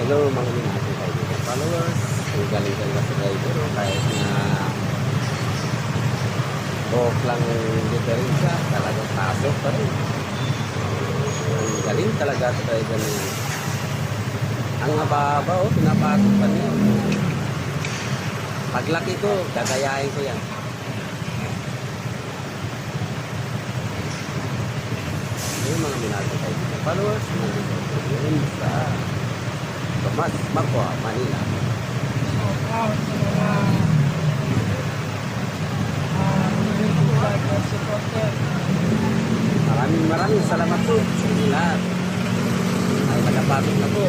Hello mga minahal kaibigan followers. Kung galing ka sa driver kahit na buhok lang diferensya, talagang pasok pa rin. Ang galing talaga sa driver niya. Ang mababa pinapasok pa niya. Paglaki ko, gagayahin ko yan. Yung mga minahal kaibigan followers, ngayon sa Tomas Mapua, Manila. Out sa mga vlogger supporter. Maraming salamat po sa inyo lahat. Ay, nagapagod na po.